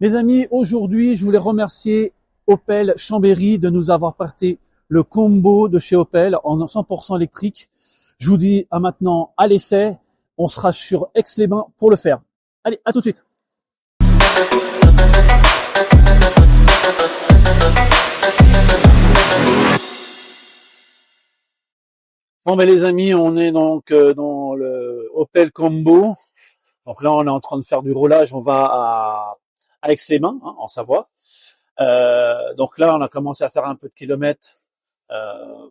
Mes amis, aujourd'hui, je voulais remercier Opel Chambéry de nous avoir prêté le combo de chez Opel en 100% électrique. Je vous dis à maintenant à l'essai. On sera sur Aix-les-Bains pour le faire. Allez, à tout de suite. Bon, ben les amis, on est donc dans le Opel Combo. Donc là, on est en train de faire du roulage. On va à Aix-les-Bains, hein, en Savoie. Donc là, on a commencé à faire un peu de kilomètres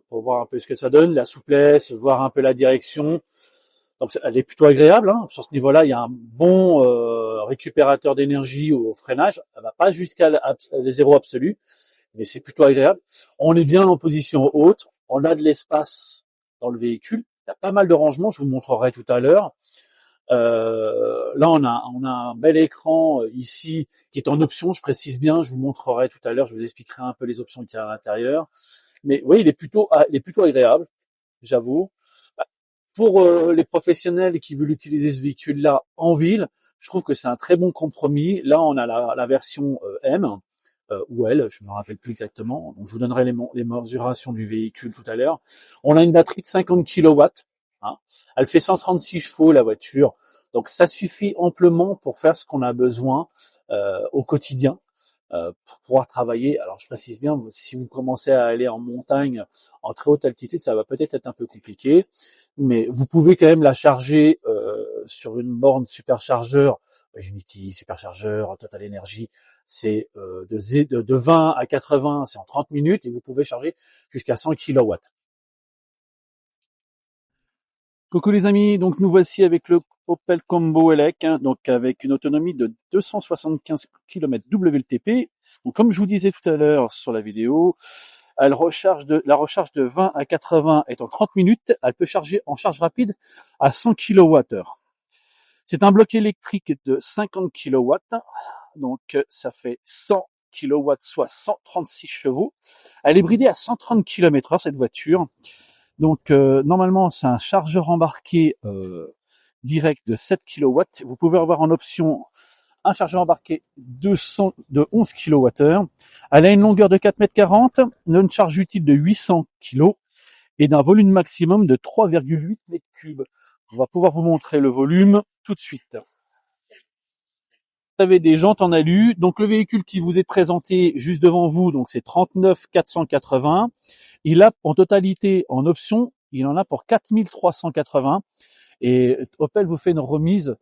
pour voir un peu ce que ça donne, la souplesse, voir un peu la direction. Donc elle est plutôt agréable. Hein. Sur ce niveau-là, il y a un bon récupérateur d'énergie au freinage. Elle va pas jusqu'à les zéros absolus, mais c'est plutôt agréable. On est bien en position haute. On a de l'espace dans le véhicule. Il y a pas mal de rangements. Je vous montrerai tout à l'heure. Là, on a un bel écran ici qui est en option. Je précise bien. Je vous montrerai tout à l'heure. Je vous expliquerai un peu les options qu'il y a à l'intérieur. Mais oui, il est plutôt agréable, j'avoue. Pour les professionnels qui veulent utiliser ce véhicule-là en ville, je trouve que c'est un très bon compromis. Là, on a la version M ou L, je ne me rappelle plus exactement. Donc, je vous donnerai les mesurations du véhicule tout à l'heure. On a une batterie de 50 kW. Hein. Elle fait 136 chevaux, la voiture. Donc, ça suffit amplement pour faire ce qu'on a besoin au quotidien. Pour pouvoir travailler. Alors je précise bien, si vous commencez à aller en montagne, en très haute altitude, ça va peut-être être un peu compliqué, mais vous pouvez quand même la charger sur une borne superchargeur, Unity, superchargeur, Total Energy, c'est de 20 à 80, c'est en 30 minutes, et vous pouvez charger jusqu'à 100 kW. Coucou les amis, donc nous voici avec le Opel Combo Elec, hein, donc avec une autonomie de 275 km WLTP. Donc comme je vous disais tout à l'heure sur la vidéo, la recharge de 20 à 80 est en 30 minutes. Elle peut charger en charge rapide à 100 kWh. C'est un bloc électrique de 50 kW, donc ça fait 100 kW, soit 136 chevaux. Elle est bridée à 130 km/h cette voiture. Donc normalement c'est un chargeur embarqué direct de 7 kW. Vous pouvez avoir en option un chargeur embarqué de 11 kWh. Elle a une longueur de 4,40 m, une charge utile de 800 kg et d'un volume maximum de 3,8 m3. On va pouvoir vous montrer le volume tout de suite. Vous avez des jantes en alu. Donc le véhicule qui vous est présenté juste devant vous, donc c'est 39 480. Il a en totalité, en option, il en a pour 4380. Et Opel vous fait une remise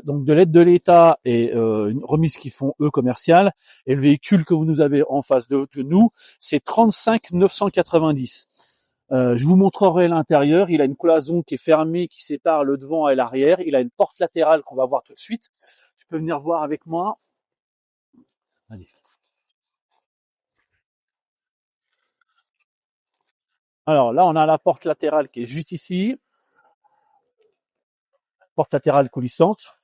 donc de l'aide de l'État et une remise qu'ils font eux commerciale. Et le véhicule que vous nous avez en face de nous, c'est 35 990. Je vous montrerai l'intérieur. Il a une cloison qui est fermée, qui sépare le devant et l'arrière. Il a une porte latérale qu'on va voir tout de suite. Tu peux venir voir avec moi. Allez. Alors là, on a la porte latérale qui est juste ici. Porte latérale coulissante.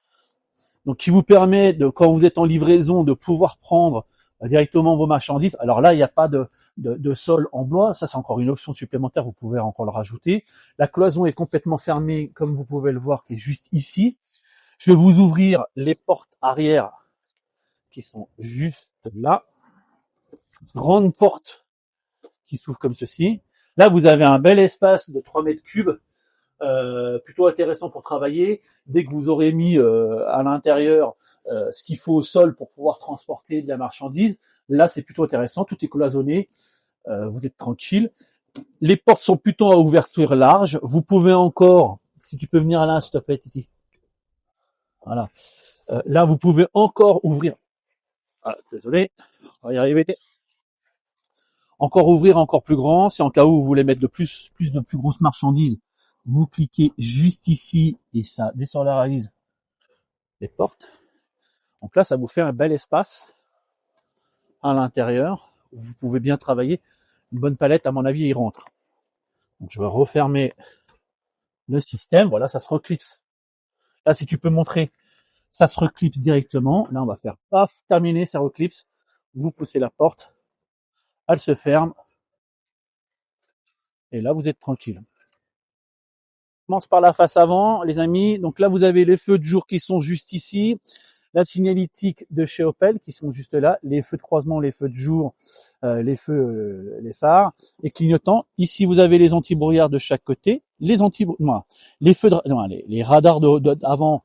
Donc qui vous permet de, quand vous êtes en livraison, de pouvoir prendre directement vos marchandises. Alors là, il n'y a pas de sol en bois, ça c'est encore une option supplémentaire, vous pouvez encore le rajouter. La cloison est complètement fermée, comme vous pouvez le voir, qui est juste ici. Je vais vous ouvrir les portes arrière qui sont juste là. Grande porte qui s'ouvre comme ceci. Là, vous avez un bel espace de 3 mètres cubes, plutôt intéressant pour travailler. Dès que vous aurez mis à l'intérieur ce qu'il faut au sol pour pouvoir transporter de la marchandise, là c'est plutôt intéressant, tout est cloisonné, vous êtes tranquille. Les portes sont plutôt à ouverture large. Vous pouvez encore, si tu peux venir là, s'il te plaît, Titi. Voilà. Là, vous pouvez encore ouvrir. Ah, désolé, on va y arriver. Encore ouvrir encore plus grand, si en cas où vous voulez mettre de plus grosses marchandises, vous cliquez juste ici et ça désolarise les portes. Donc là, ça vous fait un bel espace à l'intérieur où vous pouvez bien travailler. Une bonne palette, à mon avis, il rentre. Donc je vais refermer le système. Voilà, ça se reclipse. Là, si tu peux montrer, ça se reclipse directement. Là, on va faire paf, terminé, ça reclipse. Vous poussez la porte, elle se ferme. Et là, vous êtes tranquille. On commence par la face avant, les amis. Donc là, vous avez les feux de jour qui sont juste ici. la signalétique de chez Opel qui sont juste là, les feux de croisement, les feux de jour, les phares, les clignotants. Ici, vous avez les anti-brouillards de chaque côté, les feux les radars d'avant,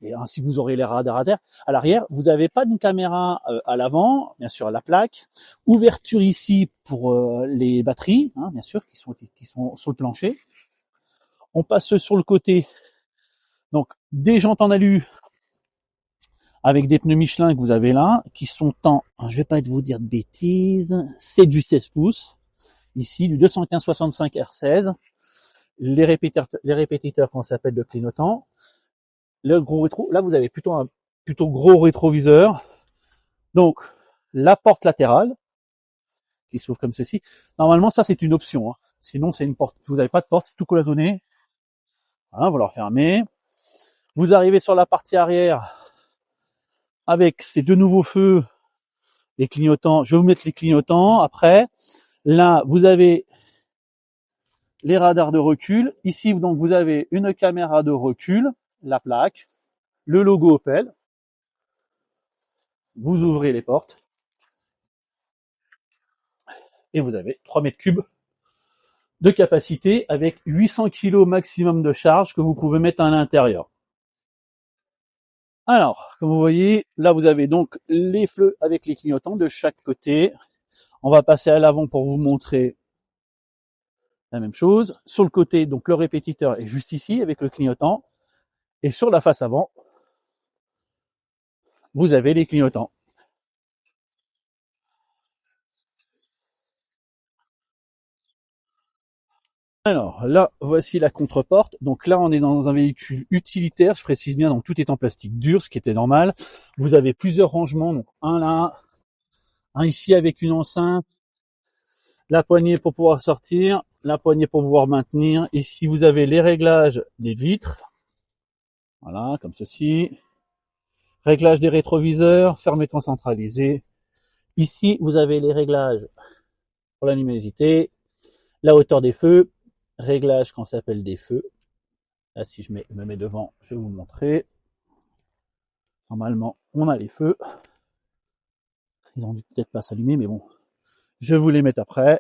et ainsi vous aurez les radars à l'arrière. Vous n'avez pas de caméra à l'avant, bien sûr à la plaque. Ouverture ici pour les batteries, hein, bien sûr, qui sont sur le plancher. On passe sur le côté, donc des jantes en alu avec des pneus Michelin que vous avez là, qui sont je vais pas vous dire de bêtises, c'est du 16 pouces, ici du 215/65 R16, les répétiteurs qu'on s'appelle de clignotant, le gros rétro, là vous avez plutôt gros rétroviseur, donc la porte latérale qui s'ouvre comme ceci. Normalement ça c'est une option, hein. Sinon c'est une porte, vous n'avez pas de porte, c'est tout cloisonné. Voilà, vous la refermez. Vous arrivez sur la partie arrière avec ces deux nouveaux feux, les clignotants. Je vais vous mettre les clignotants après. Là, vous avez les radars de recul. Ici, donc, vous avez une caméra de recul, la plaque, le logo Opel. Vous ouvrez les portes et vous avez 3 mètres cubes de capacité avec 800 kg maximum de charge que vous pouvez mettre à l'intérieur. Alors, comme vous voyez, là, vous avez donc les feux avec les clignotants de chaque côté. On va passer à l'avant pour vous montrer la même chose. Sur le côté, donc le répétiteur est juste ici avec le clignotant. Et sur la face avant, vous avez les clignotants. Alors là, voici la contre-porte. Donc là, on est dans un véhicule utilitaire, je précise bien, donc tout est en plastique dur, ce qui était normal. Vous avez plusieurs rangements, donc un là, un ici avec une enceinte, la poignée pour pouvoir sortir, la poignée pour pouvoir maintenir. Ici, vous avez les réglages des vitres. Voilà, comme ceci. Réglage des rétroviseurs, fermeture centralisée. Ici, vous avez les réglages pour la luminosité, la hauteur des feux, réglage qu'on s'appelle des feux. Là, si je me mets devant, je vais vous montrer. Normalement, on a les feux. Ils ont dû peut-être pas s'allumer, mais bon, je vais vous les mettre après.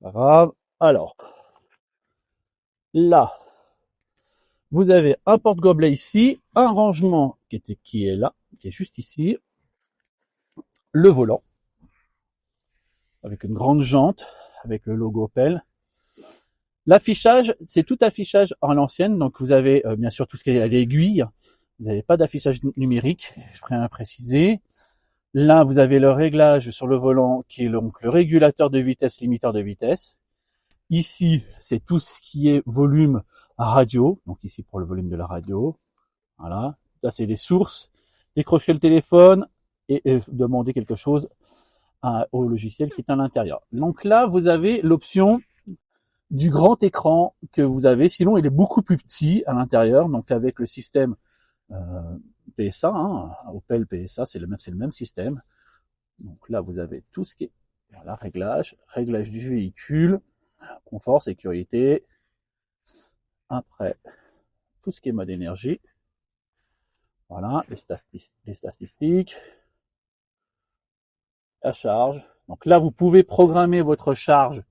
Pas grave. Alors, là, vous avez un porte-gobelet ici, un rangement qui est là, qui est juste ici, le volant, avec une grande jante, avec le logo Opel. L'affichage, c'est tout affichage à l'ancienne, donc vous avez bien sûr tout ce qui est à l'aiguille, vous n'avez pas d'affichage numérique, je préfère préciser. Là, vous avez le réglage sur le volant qui est donc le régulateur de vitesse, limiteur de vitesse. Ici, c'est tout ce qui est volume radio, donc ici pour le volume de la radio. Voilà, ça c'est les sources. Décrochez le téléphone et demandez quelque chose au logiciel qui est à l'intérieur. Donc là, vous avez l'option du grand écran que vous avez, sinon il est beaucoup plus petit à l'intérieur, donc avec le système PSA, hein, Opel PSA, c'est le même système. Donc là, vous avez tout ce qui est voilà, réglage du véhicule, confort, sécurité. Après, tout ce qui est mode énergie. Voilà, les statistiques, la charge. Donc là, vous pouvez programmer votre charge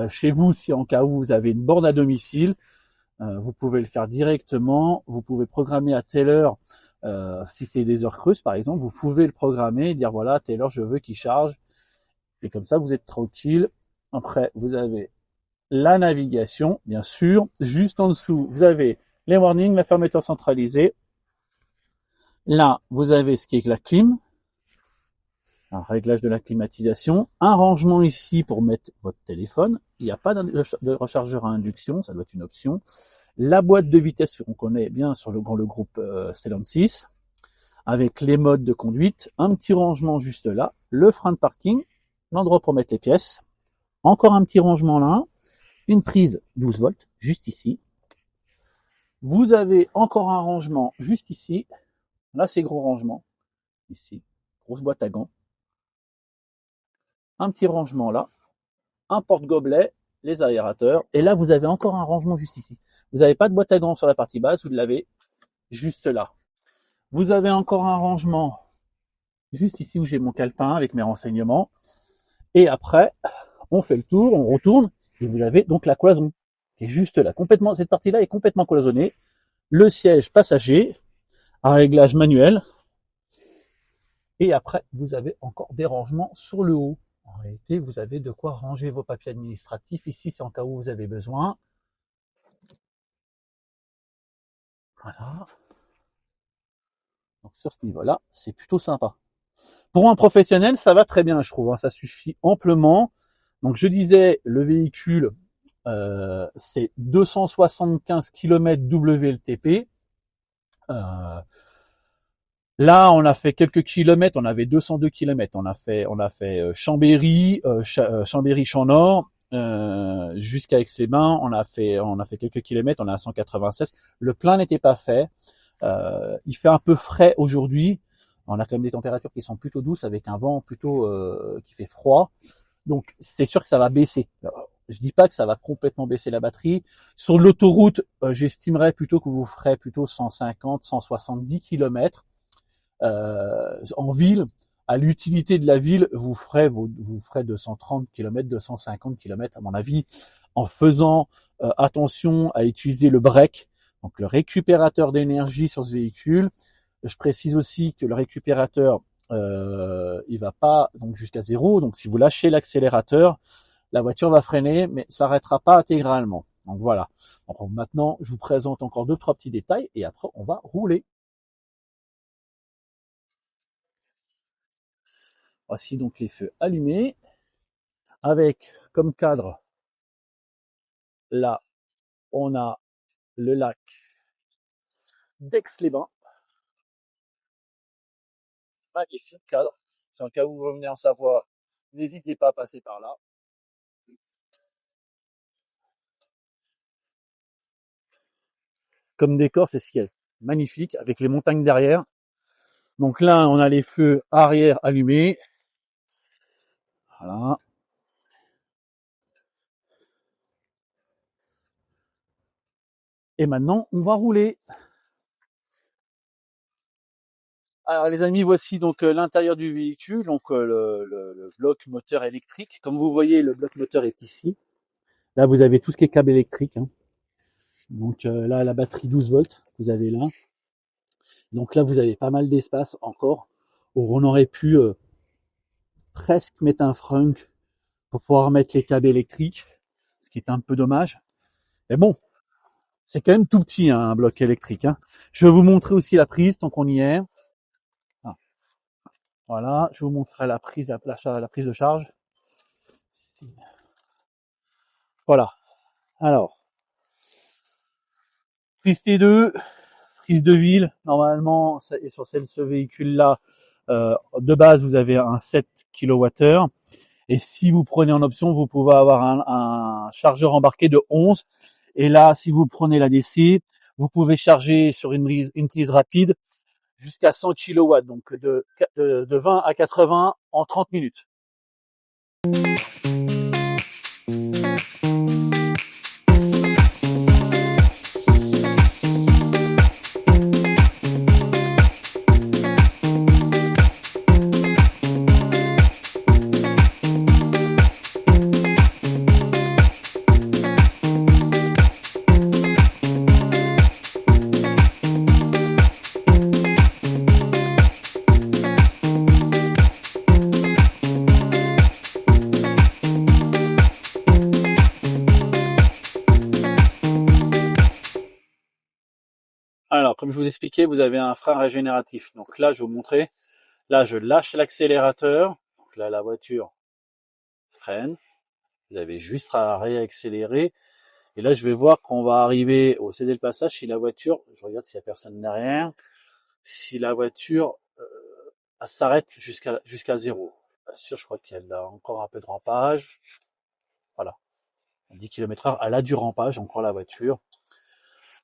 chez vous si en cas où vous avez une borne à domicile. Vous pouvez le faire directement. Vous pouvez programmer à telle heure, si c'est des heures creuses par exemple, vous pouvez le programmer et dire voilà, à telle heure je veux qu'il charge. Et comme ça, vous êtes tranquille. Après, vous avez la navigation, bien sûr. Juste en dessous, vous avez les warnings, la fermeture centralisée. Là, vous avez ce qui est la clim, un réglage de la climatisation, un rangement ici pour mettre votre téléphone. Il n'y a pas de rechargeur à induction, ça doit être une option. La boîte de vitesse qu'on connaît bien sur le groupe Stellantis, avec les modes de conduite, un petit rangement juste là, le frein de parking, l'endroit pour mettre les pièces, encore un petit rangement là, une prise 12 volts juste ici. Vous avez encore un rangement juste ici. Là, c'est gros rangement. Ici, grosse boîte à gants. Un petit rangement là. Un porte-gobelet, les aérateurs. Et là, vous avez encore un rangement juste ici. Vous n'avez pas de boîte à gants sur la partie basse, vous l'avez juste là. Vous avez encore un rangement juste ici où j'ai mon calepin avec mes renseignements. Et après, on fait le tour, on retourne, et vous avez donc la cloison, qui est juste là, complètement, cette partie-là est complètement cloisonnée. Le siège passager, à réglage manuel, et après, vous avez encore des rangements sur le haut. En réalité, vous avez de quoi ranger vos papiers administratifs. Ici, c'est en cas où vous avez besoin. Voilà. Donc, sur ce niveau-là, c'est plutôt sympa. Pour un professionnel, ça va très bien, je trouve. Ça suffit amplement. Donc, je disais, le véhicule, c'est 275 km WLTP. Là, on a fait quelques kilomètres, on avait 202 kilomètres. On a fait Chambéry, Chambéry-Champ-Nord, jusqu'à Aix-les-Bains. On a fait quelques kilomètres, on est à 196. Le plein n'était pas fait. Il fait un peu frais aujourd'hui. On a quand même des températures qui sont plutôt douces avec un vent plutôt qui fait froid. Donc c'est sûr que ça va baisser. Alors, je dis pas que ça va complètement baisser la batterie. Sur l'autoroute, j'estimerais plutôt que vous ferez plutôt 150, 170 kilomètres. En ville, à l'utilité de la ville, vous ferez 230 km, 250 km à mon avis, en faisant attention à utiliser le break, donc le récupérateur d'énergie sur ce véhicule. Je précise aussi que le récupérateur, il va pas donc jusqu'à zéro. Donc si vous lâchez l'accélérateur, la voiture va freiner, mais s'arrêtera pas intégralement. Donc voilà. Donc maintenant, je vous présente encore deux, trois petits détails et après on va rouler. Voici donc les feux allumés avec comme cadre, là, on a le lac d'Aix-les-Bains. Magnifique cadre. Si en cas où vous venez en Savoie, n'hésitez pas à passer par là. Comme décor, c'est ce qui est magnifique avec les montagnes derrière. Donc là, on a les feux arrière allumés. Voilà. Et maintenant, on va rouler. Alors les amis, voici donc l'intérieur du véhicule, donc le bloc moteur électrique. Comme vous voyez, le bloc moteur est ici. Là, vous avez tout ce qui est câble électrique. Hein. Donc là, la batterie 12 volts, vous avez là. Donc là, vous avez pas mal d'espace encore. On aurait pu presque mettre un frunk pour pouvoir mettre les câbles électriques, ce qui est un peu dommage. Mais bon, c'est quand même tout petit, hein, un bloc électrique. Hein. Je vais vous montrer aussi la prise, tant qu'on y est. Ah, voilà, je vous montrerai la prise, la prise de charge. Voilà. Alors, prise T2, prise de ville. Normalement, et sur ce véhicule-là, de base, vous avez un 7 kWh. Et si vous prenez en option, vous pouvez avoir un chargeur embarqué de 11. Et là, si vous prenez la DC, vous pouvez charger sur une prise rapide jusqu'à 100 kW, donc de 20 à 80 en 30 minutes. Alors, comme je vous expliquais, vous avez un frein régénératif. Donc là, je vais vous montrer. Là, je lâche l'accélérateur. Donc là, la voiture freine. Vous avez juste à réaccélérer. Et là, je vais voir qu'on va arriver au céder le passage si la voiture, je regarde s'il n'y a personne derrière, si la voiture s'arrête jusqu'à zéro. Bien sûr, je crois qu'elle a encore un peu de rampage. Voilà. 10 km/h, elle a du rampage encore la voiture.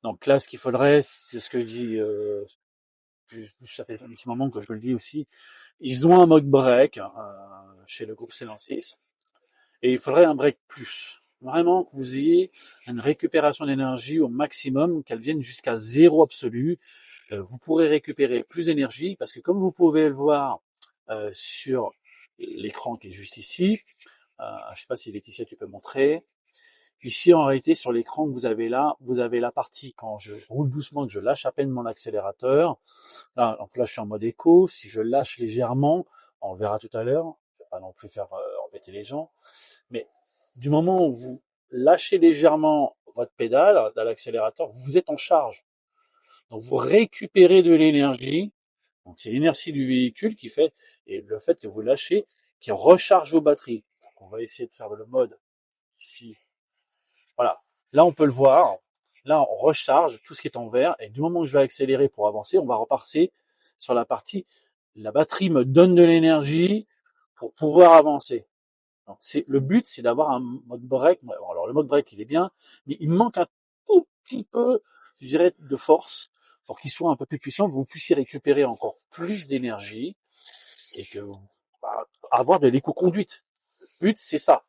Donc là, ce qu'il faudrait, c'est ce que dit, ça fait un petit moment que je le dis aussi, ils ont un mode break chez le groupe Stellantis et il faudrait un break plus. vraiment que vous ayez une récupération d'énergie au maximum, qu'elle vienne jusqu'à zéro absolu. Vous pourrez récupérer plus d'énergie parce que comme vous pouvez le voir sur l'écran qui est juste ici, je sais pas si Laetitia tu peux montrer. Ici en réalité sur l'écran que vous avez là, vous avez la partie quand je roule doucement, que je lâche à peine mon accélérateur. Là, donc là je suis en mode éco. Si je lâche légèrement, on le verra tout à l'heure. Je vais pas non plus faire embêter les gens, mais du moment où vous lâchez légèrement votre pédale dans l'accélérateur, vous êtes en charge. Donc vous récupérez de l'énergie. Donc c'est l'inertie du véhicule qui fait, et le fait que vous lâchez, qui recharge vos batteries. Donc on va essayer de faire le mode ici. Voilà. Là on peut le voir. Là on recharge tout ce qui est en vert. Et du moment où je vais accélérer pour avancer, on va repasser sur la partie. La batterie me donne de l'énergie pour pouvoir avancer. Donc, le but, c'est d'avoir un mode break. Alors le mode break, il est bien, mais il manque un tout petit peu, je dirais, de force pour qu'il soit un peu plus puissant, que vous puissiez récupérer encore plus d'énergie et que avoir de l'éco-conduite. Le but, c'est ça.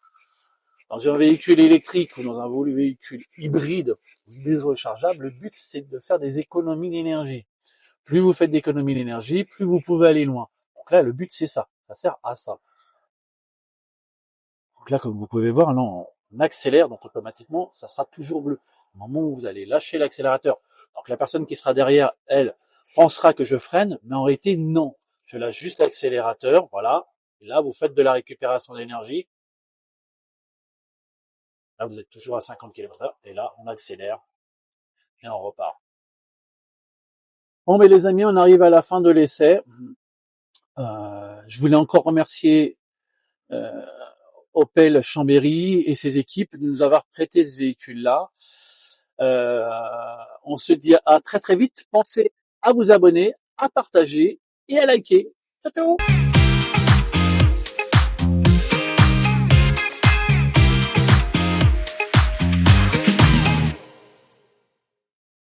Dans un véhicule électrique ou dans un véhicule hybride, rechargeable, le but, c'est de faire des économies d'énergie. Plus vous faites d'économies d'énergie, plus vous pouvez aller loin. Donc là, le but, c'est ça. Ça sert à ça. Donc là, comme vous pouvez voir, là, on accélère, donc automatiquement, ça sera toujours bleu. Au moment où vous allez lâcher l'accélérateur, donc la personne qui sera derrière, elle, pensera que je freine, mais en réalité, non. Je lâche juste l'accélérateur, voilà. Et là, vous faites de la récupération d'énergie. Là, vous êtes toujours à 50 km/h. Et là, on accélère et on repart. Bon, mais les amis, on arrive à la fin de l'essai. Je voulais encore remercier euh, Opel Chambéry et ses équipes de nous avoir prêté ce véhicule-là. Euh, on se dit à très très vite. Pensez à vous abonner, à partager et à liker. Ciao, ciao!